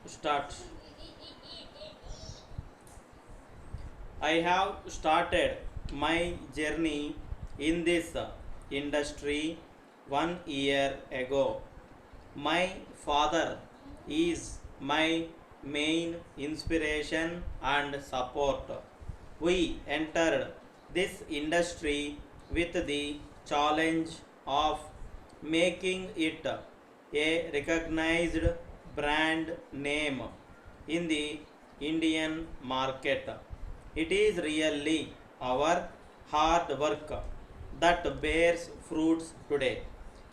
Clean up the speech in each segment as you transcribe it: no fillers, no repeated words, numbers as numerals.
start. I have started my journey in this industry 1 year ago. My father is my main inspiration and support. We entered this industry with the challenge of making it a recognized brand name in the Indian market. It is really our hard work that bears fruits today.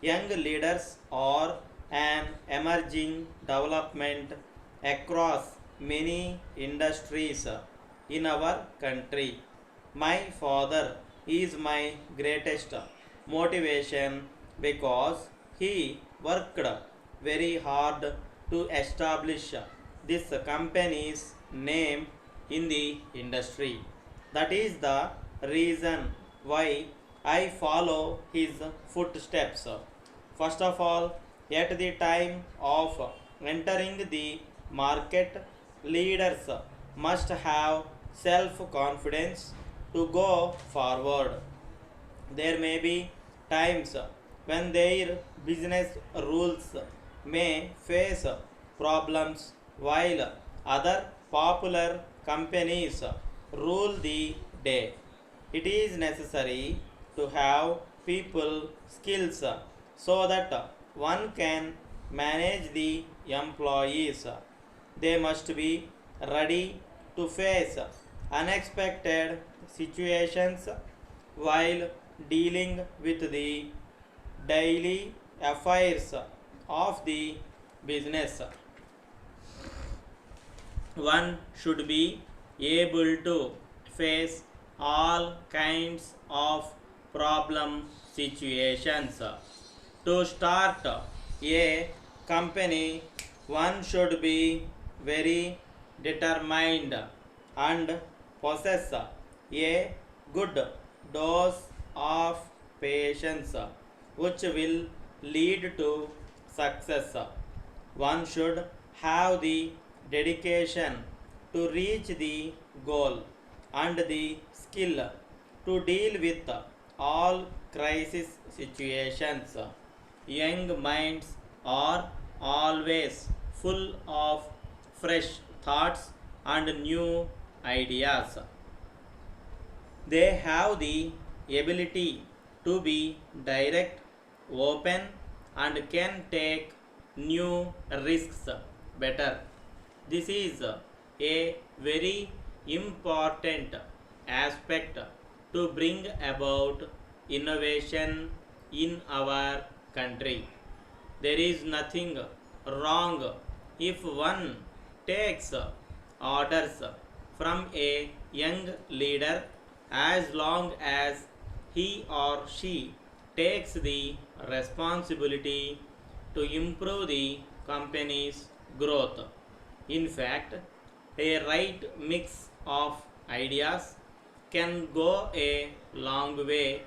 Young leaders are an emerging development across many industries in our country. My father is my greatest motivation because he worked very hard to establish this company's name in the industry. That is the reason why I follow his footsteps. First of all, at the time of entering the market, leaders must have self confidence to go forward. There may be times when their business rules may face problems while other popular companies rule the day. It is necessary to have people skills so that one can manage the employees. They must be ready to face unexpected situations while dealing with the daily affairs of the business. One should be able to face all kinds of problem situations. To start a company, one should be very determined and possess a good dose of patience, which will lead to success. One should have the dedication to reach the goal and the skill to deal with all crisis situations. Young minds are always full of fresh thoughts and new ideas. They have the ability to be direct, open, and can take new risks better. This is a very important aspect to bring about innovation in our country. There is nothing wrong if one takes orders from a young leader as long as he or she takes the responsibility to improve the company's growth. In fact, a right mix of ideas can go a long way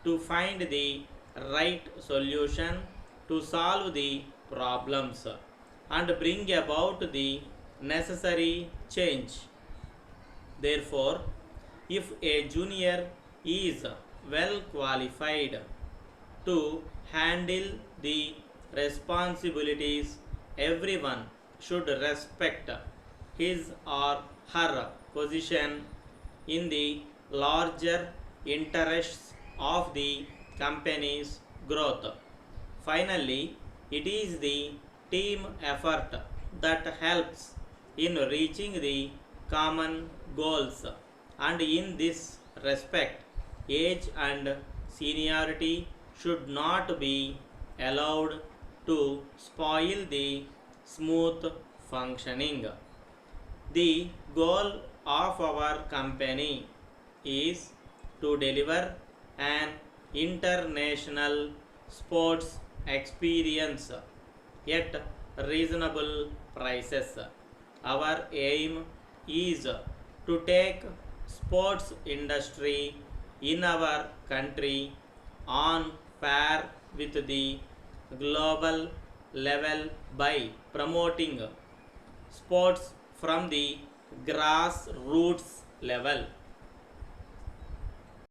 to find the right solution to solve the problems and bring about the necessary change. Therefore, if a junior is well qualified to handle the responsibilities, everyone should respect his or her position in the larger interests of the company's growth. Finally, it is the team effort that helps in reaching the common goals, and in this respect, age and seniority should not be allowed to spoil the smooth functioning. The goal of our company is to deliver an international sports experience at reasonable prices. Our aim is to take sports industry in our country on par with the global level by promoting sports from the grassroots level.